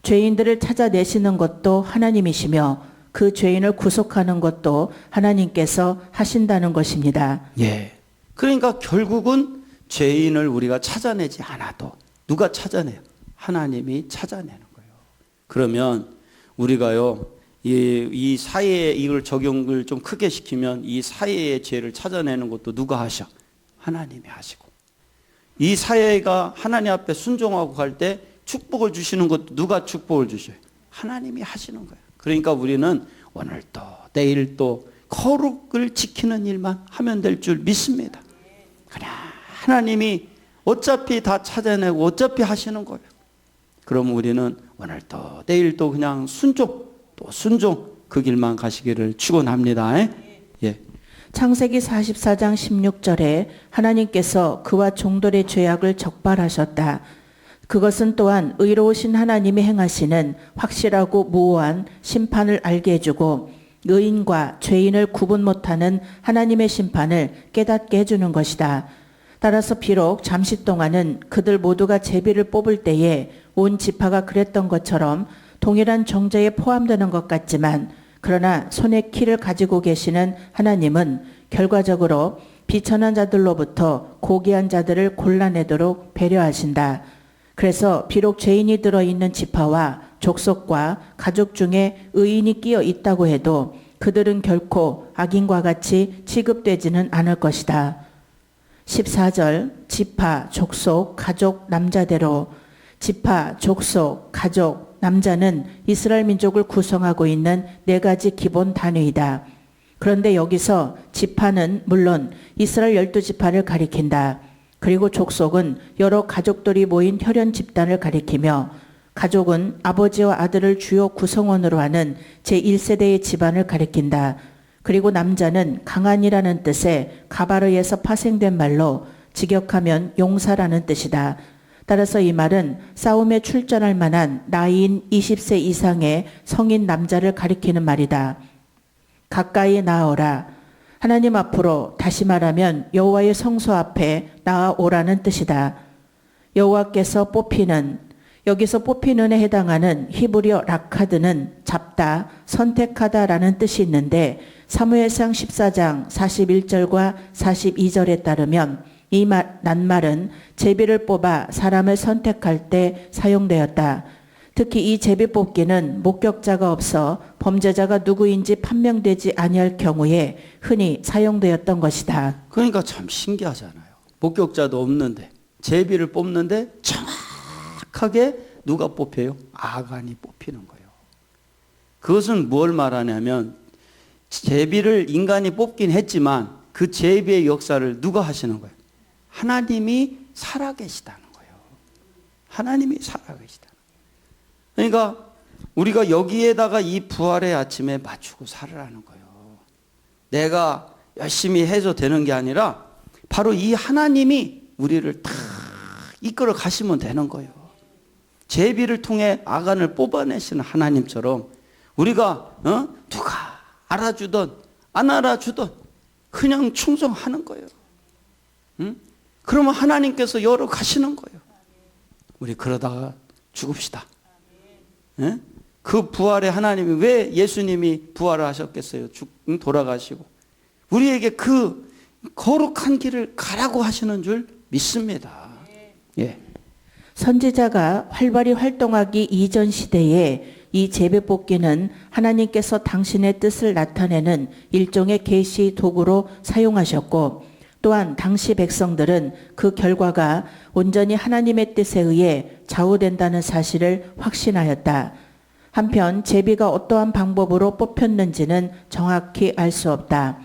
죄인들을 찾아내시는 것도 하나님이시며 그 죄인을 구속하는 것도 하나님께서 하신다는 것입니다. 예. 그러니까 결국은 죄인을 우리가 찾아내지 않아도 누가 찾아내요? 하나님이 찾아내는 거예요. 그러면 우리가요, 이 사회에 이걸 적용을 좀 크게 시키면 이 사회의 죄를 찾아내는 것도 누가 하셔? 하나님이 하시고. 이 사회가 하나님 앞에 순종하고 갈 때 축복을 주시는 것도 누가 축복을 주셔요? 하나님이 하시는 거예요. 그러니까 우리는 오늘 또 내일 또 거룩을 지키는 일만 하면 될 줄 믿습니다. 그냥 하나님이 어차피 다 찾아내고 어차피 하시는 거예요. 그럼 우리는 오늘 또 내일 또 그냥 순종 그 길만 가시기를 축원합니다. 예. 창세기 44장 16절에 하나님께서 그와 종들의 죄악을 적발하셨다. 그것은 또한 의로우신 하나님이 행하시는 확실하고 무오한 심판을 알게 해주고 의인과 죄인을 구분 못하는 하나님의 심판을 깨닫게 해주는 것이다. 따라서 비록 잠시 동안은 그들 모두가 제비를 뽑을 때에 온 지파가 그랬던 것처럼 동일한 정죄에 포함되는 것 같지만 그러나 손에 키를 가지고 계시는 하나님은 결과적으로 비천한 자들로부터 고귀한 자들을 골라내도록 배려하신다. 그래서 비록 죄인이 들어있는 지파와 족속과 가족 중에 의인이 끼어 있다고 해도 그들은 결코 악인과 같이 취급되지는 않을 것이다. 14절 지파, 족속, 가족, 남자대로 지파, 족속, 가족, 남자는 이스라엘 민족을 구성하고 있는 네 가지 기본 단위이다. 그런데 여기서 지파는 물론 이스라엘 12지파를 가리킨다. 그리고 족속은 여러 가족들이 모인 혈연 집단을 가리키며 가족은 아버지와 아들을 주요 구성원으로 하는 제1세대의 집안을 가리킨다. 그리고 남자는 강한이라는 뜻의 가바르에서 파생된 말로 직역하면 용사라는 뜻이다. 따라서 이 말은 싸움에 출전할 만한 나이인 20세 이상의 성인 남자를 가리키는 말이다. 가까이 나아오라. 하나님 앞으로 다시 말하면 여호와의 성소 앞에 나아오라는 뜻이다. 여호와께서 뽑히는, 여기서 뽑히는에 해당하는 히브리어 라카드는 잡다, 선택하다라는 뜻이 있는데 사무엘상 14장 41절과 42절에 따르면 이 낱말은 제비를 뽑아 사람을 선택할 때 사용되었다. 특히 이 제비 뽑기는 목격자가 없어 범죄자가 누구인지 판명되지 아니할 경우에 흔히 사용되었던 것이다. 그러니까 참 신기하잖아요. 목격자도 없는데 제비를 뽑는데 정확하게 누가 뽑혀요? 아간이 뽑히는 거예요. 그것은 뭘 말하냐면 제비를 인간이 뽑긴 했지만 그 제비의 역사를 누가 하시는 거예요? 하나님이 살아계시다는 거예요. 하나님이 살아계시다. 그러니까 우리가 여기에다가 이 부활의 아침에 맞추고 살으라는 거예요. 내가 열심히 해서 되는 게 아니라 바로 이 하나님이 우리를 다 이끌어 가시면 되는 거예요. 제비를 통해 아간을 뽑아내시는 하나님처럼 우리가 누가 알아주든 안 알아주든 그냥 충성하는 거예요. 그러면 하나님께서 열어 가시는 거예요. 우리 그러다가 죽읍시다. 그 부활의 하나님이 왜 예수님이 부활을 하셨겠어요? 돌아가시고 우리에게 그 거룩한 길을 가라고 하시는 줄 믿습니다. 예. 선지자가 활발히 활동하기 이전 시대에 이 제비뽑기는 하나님께서 당신의 뜻을 나타내는 일종의 계시 도구로 사용하셨고, 또한 당시 백성들은 그 결과가 온전히 하나님의 뜻에 의해 좌우된다는 사실을 확신하였다. 한편 제비가 어떠한 방법으로 뽑혔는지는 정확히 알 수 없다.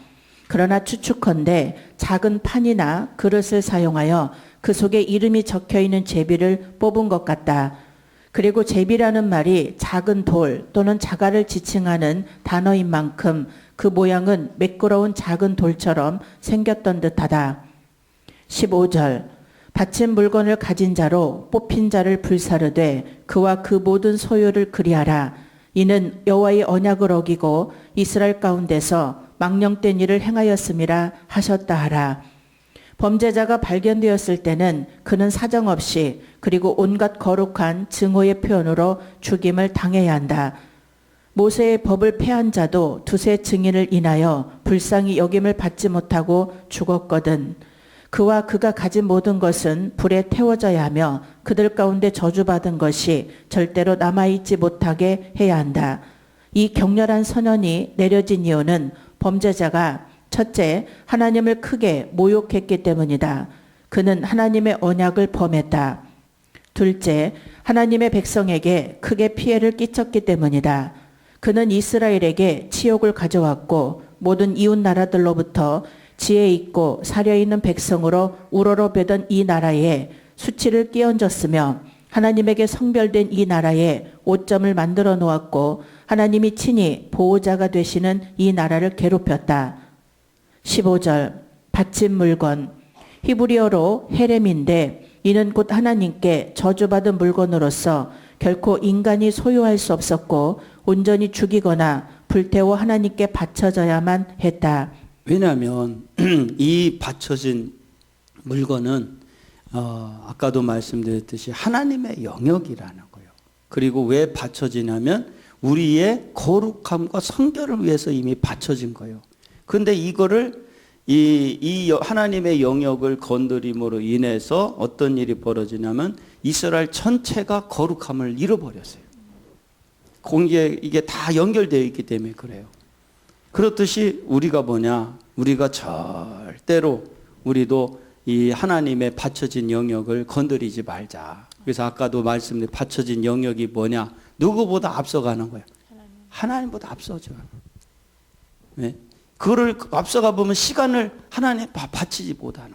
그러나 추측컨대 작은 판이나 그릇을 사용하여 그 속에 이름이 적혀있는 제비를 뽑은 것 같다. 그리고 제비라는 말이 작은 돌 또는 자갈을 지칭하는 단어인 만큼 그 모양은 매끄러운 작은 돌처럼 생겼던 듯하다. 15절 바친 물건을 가진 자로 뽑힌 자를 불사르되 그와 그 모든 소유를 그리하라. 이는 여호와의 언약을 어기고 이스라엘 가운데서 망령된 일을 행하였음이라 하셨다 하라. 범죄자가 발견되었을 때는 그는 사정없이 그리고 온갖 거룩한 증오의 표현으로 죽임을 당해야 한다. 모세의 법을 폐한 자도 두세 증인을 인하여 불쌍히 여김을 받지 못하고 죽었거든. 그와 그가 가진 모든 것은 불에 태워져야 하며 그들 가운데 저주받은 것이 절대로 남아있지 못하게 해야 한다. 이 격렬한 선언이 내려진 이유는 범죄자가 첫째, 하나님을 크게 모욕했기 때문이다. 그는 하나님의 언약을 범했다. 둘째, 하나님의 백성에게 크게 피해를 끼쳤기 때문이다. 그는 이스라엘에게 치욕을 가져왔고 모든 이웃 나라들로부터 지혜 있고 사려 있는 백성으로 우러러배던 이 나라에 수치를 끼얹었으며 하나님에게 성별된 이 나라에 오점을 만들어 놓았고 하나님이 친히 보호자가 되시는 이 나라를 괴롭혔다. 15절 바친 물건 히브리어로 헤렘인데 이는 곧 하나님께 저주받은 물건으로서 결코 인간이 소유할 수 없었고 온전히 죽이거나 불태워 하나님께 바쳐져야만 했다. 왜냐하면 이 바쳐진 물건은 아까도 말씀드렸듯이 하나님의 영역이라는 거예요. 그리고 왜 바쳐지냐면 우리의 거룩함과 성결을 위해서 이미 바쳐진 거예요. 그런데 이거를 이 하나님의 영역을 건드림으로 인해서 어떤 일이 벌어지냐면 이스라엘 전체가 거룩함을 잃어버렸어요. 이게 다 연결되어 있기 때문에 그래요. 그렇듯이 우리가 뭐냐? 우리가 절대로 우리도 이 하나님의 바쳐진 영역을 건드리지 말자. 그래서 아까도 말씀드린 바쳐진 영역이 뭐냐? 누구보다 앞서가는 거예요. 하나님보다 앞서죠. 네? 그거를 앞서가 보면 시간을 하나님 바치지 못하는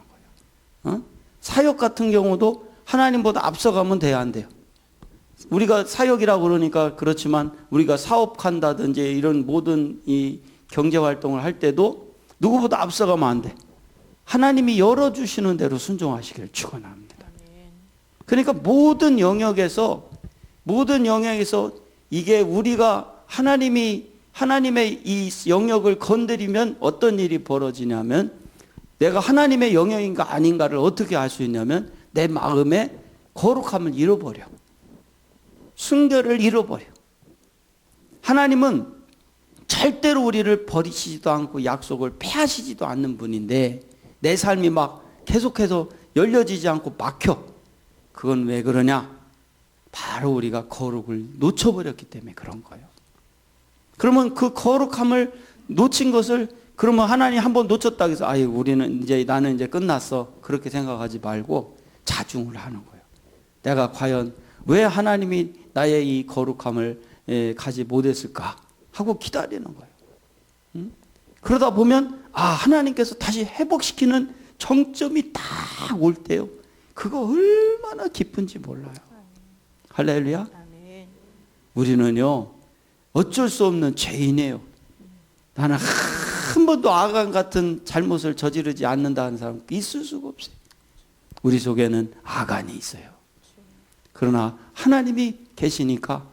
거예요. 사역 같은 경우도 하나님보다 앞서가면 돼야 안 돼요. 우리가 사역이라고 그러니까 그렇지만 우리가 사업한다든지 이런 모든 이 경제활동을 할 때도 누구보다 앞서가면 안 돼. 하나님이 열어주시는 대로 순종하시기를 축원합니다. 그러니까 모든 영역에서 이게 우리가 하나님의 이 영역을 건드리면 어떤 일이 벌어지냐면 내가 하나님의 영역인가 아닌가를 어떻게 알 수 있냐면 내 마음에 거룩함을 잃어버려. 순결을 잃어버려. 하나님은 절대로 우리를 버리시지도 않고 약속을 폐하시지도 않는 분인데 내 삶이 막 계속해서 열려지지 않고 막혀. 그건 왜 그러냐? 바로 우리가 거룩을 놓쳐버렸기 때문에 그런 거예요. 그러면 그 거룩함을 놓친 것을 그러면 하나님 한번 놓쳤다 해서 나는 이제 끝났어. 그렇게 생각하지 말고 자중을 하는 거예요. 내가 과연 왜 하나님이 나의 이 거룩함을 가지 못했을까? 하고 기다리는 거예요. 그러다 보면 하나님께서 다시 회복시키는 정점이 딱 올 때요. 그거 얼마나 기쁜지 몰라요. 할렐루야. 우리는요 어쩔 수 없는 죄인이에요. 나는 한 번도 아간 같은 잘못을 저지르지 않는다는 사람 있을 수가 없어요. 우리 속에는 아간이 있어요. 그러나 하나님이 계시니까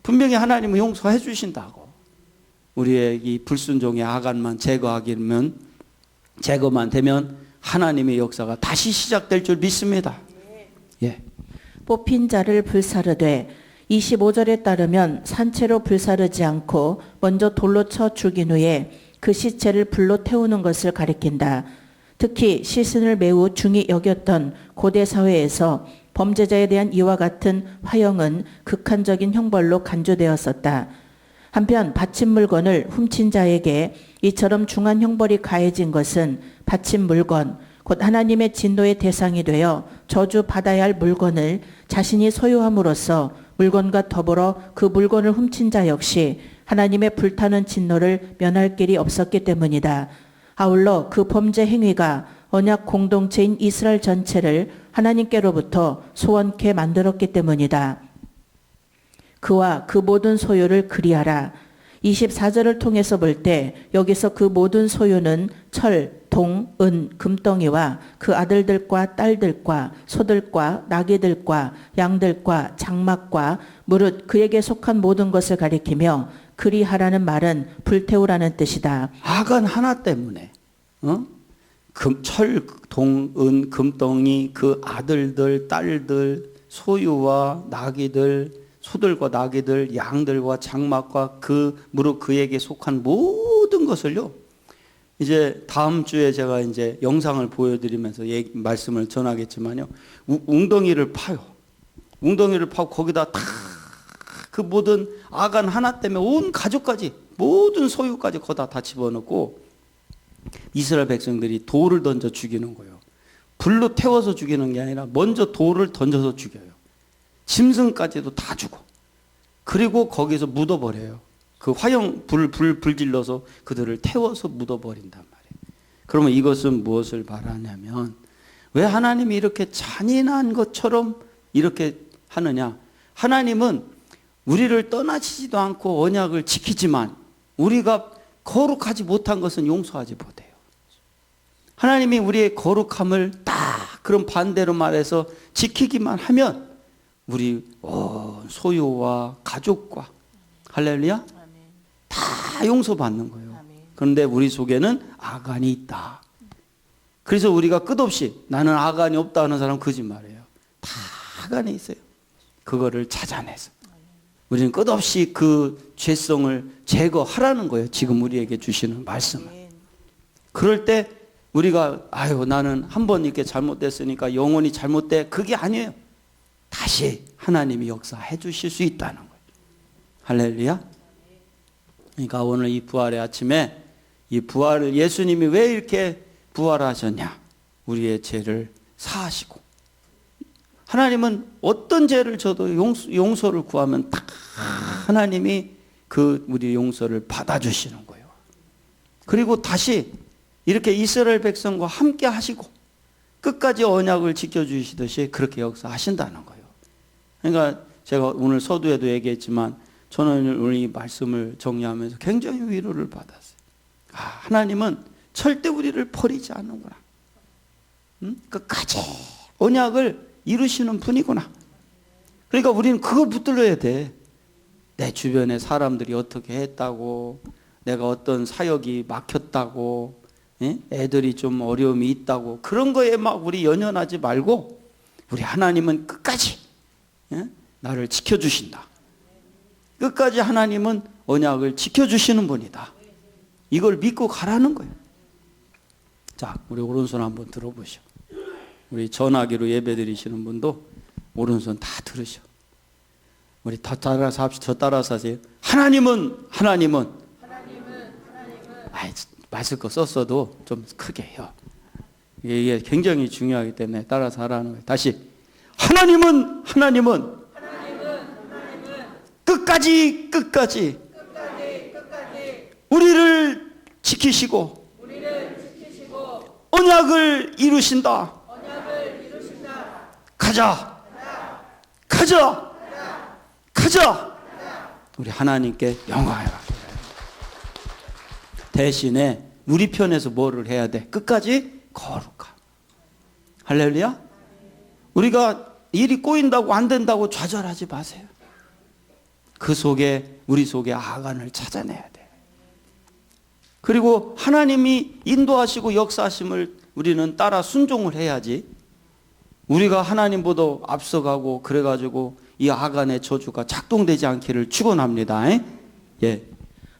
분명히 하나님은 용서해 주신다고. 우리의 이 불순종의 아간만 제거만 되면 하나님의 역사가 다시 시작될 줄 믿습니다. 예. 뽑힌 자를 불사르되 25절에 따르면 산채로 불사르지 않고 먼저 돌로 쳐 죽인 후에 그 시체를 불로 태우는 것을 가리킨다. 특히 시신을 매우 중히 여겼던 고대 사회에서 범죄자에 대한 이와 같은 화형은 극한적인 형벌로 간주되었었다. 한편 바친 물건을 훔친 자에게 이처럼 중한 형벌이 가해진 것은 바친 물건, 곧 하나님의 진노의 대상이 되어 저주받아야 할 물건을 자신이 소유함으로써 물건과 더불어 그 물건을 훔친 자 역시 하나님의 불타는 진노를 면할 길이 없었기 때문이다. 아울러 그 범죄 행위가 언약 공동체인 이스라엘 전체를 하나님께로부터 소원케 만들었기 때문이다. 그와 그 모든 소유를 그리하라. 24절을 통해서 볼 때 여기서 그 모든 소유는 철, 동, 은, 금덩이와 그 아들들과 딸들과 소들과 나귀들과 양들과 장막과 무릇 그에게 속한 모든 것을 가리키며 그리하라는 말은 불태우라는 뜻이다. 아간 하나 때문에 철, 동, 은, 금덩이, 그 아들들, 딸들, 소유와 나귀들, 소들과 나귀들, 양들과 장막과 그 무릇 그에게 속한 모든 것을요. 이제 다음 주에 제가 이제 영상을 보여드리면서 말씀을 전하겠지만요. 웅덩이를 파요. 웅덩이를 파고 거기다 다 그 모든 아간 하나 때문에 온 가족까지 모든 소유까지 거기다 다 집어넣고 이스라엘 백성들이 돌을 던져 죽이는 거예요. 불로 태워서 죽이는 게 아니라 먼저 돌을 던져서 죽여요. 짐승까지도 다 죽어. 그리고 거기서 묻어버려요. 그 화형 불 질러서 그들을 태워서 묻어버린단 말이에요. 그러면 이것은 무엇을 말하냐면 왜 하나님이 이렇게 잔인한 것처럼 이렇게 하느냐. 하나님은 우리를 떠나시지도 않고 언약을 지키지만 우리가 거룩하지 못한 것은 용서하지 못해요. 하나님이 우리의 거룩함을 딱 그런 반대로 말해서 지키기만 하면 우리 소유와 가족과 할렐루야 다 용서받는 거예요. 그런데 우리 속에는 아간이 있다. 그래서 우리가 끝없이 나는 아간이 없다 하는 사람 거짓말이에요. 다 아간이 있어요. 그거를 찾아내서 우리는 끝없이 그 죄성을 제거하라는 거예요. 지금 우리에게 주시는 말씀은. 그럴 때 우리가 나는 한 번 이렇게 잘못됐으니까 영원히 잘못돼. 그게 아니에요. 다시 하나님이 역사해 주실 수 있다는 거예요. 할렐루야. 그러니까 오늘 이 부활의 아침에 이 부활을 예수님이 왜 이렇게 부활하셨냐. 우리의 죄를 사하시고 하나님은 어떤 죄를 져도 용서를 구하면 다 하나님이 그 우리 용서를 받아주시는 거예요. 그리고 다시 이렇게 이스라엘 백성과 함께 하시고 끝까지 언약을 지켜주시듯이 그렇게 역사하신다는 거예요. 그러니까 제가 오늘 서두에도 얘기했지만 저는 오늘 이 말씀을 정리하면서 굉장히 위로를 받았어요. 하나님은 절대 우리를 버리지 않는구나. 끝까지 언약을 이루시는 분이구나. 그러니까 우리는 그걸 붙들어야 돼. 내 주변에 사람들이 어떻게 했다고, 내가 어떤 사역이 막혔다고, 애들이 좀 어려움이 있다고 그런 거에 막 우리 연연하지 말고 우리 하나님은 끝까지 나를 지켜주신다. 끝까지 하나님은 언약을 지켜주시는 분이다. 이걸 믿고 가라는 거예요. 자, 우리 오른손 한번 들어보시오. 우리 전화기로 예배 드리시는 분도 오른손 다 들으셔. 우리 다 따라서 합시다. 저 따라서 하세요. 하나님은 맞을 거 썼어도 좀 크게 해요. 이게 굉장히 중요하기 때문에 따라서 하라는 거예요. 다시 하나님은 끝까지 우리를 지키시고 언약을 이루신다. 가자. 우리 하나님께 영광을 받게. 대신에 우리 편에서 뭐를 해야 돼? 끝까지 거룩함. 할렐루야. 우리가 일이 꼬인다고 안 된다고 좌절하지 마세요. 그 속에 우리 속에 아간을 찾아내야 돼. 그리고 하나님이 인도하시고 역사하심을 우리는 따라 순종을 해야지. 우리가 하나님보다 앞서가고 그래가지고 이 아간의 저주가 작동되지 않기를 축원합니다. 예.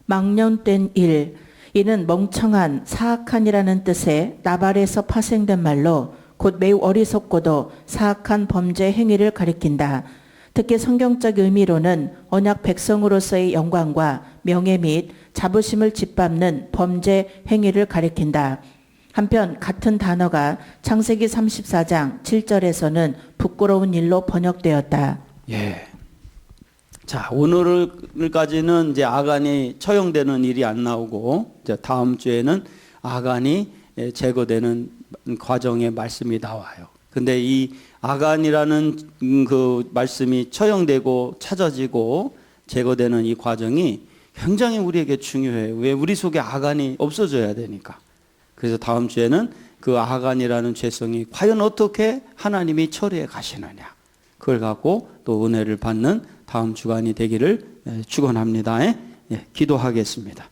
망령된 일, 이는 멍청한 사악한이라는 뜻의 나발에서 파생된 말로 곧 매우 어리석고도 사악한 범죄 행위를 가리킨다. 특히 성경적 의미로는 언약 백성으로서의 영광과 명예 및 자부심을 짓밟는 범죄 행위를 가리킨다. 한편 같은 단어가 창세기 34장 7절에서는 부끄러운 일로 번역되었다. 예. 자, 오늘까지는 이제 아간이 처형되는 일이 안 나오고, 이제 다음 주에는 아간이 제거되는 과정의 말씀이 나와요. 근데 이 아간이라는 그 말씀이 처형되고 찾아지고 제거되는 이 과정이 굉장히 우리에게 중요해요. 왜? 우리 속에 아간이 없어져야 되니까. 그래서 다음 주에는 그 아간이라는 죄성이 과연 어떻게 하나님이 처리해 가시느냐, 그걸 갖고 또 은혜를 받는 다음 주간이 되기를 축원합니다. 기도하겠습니다.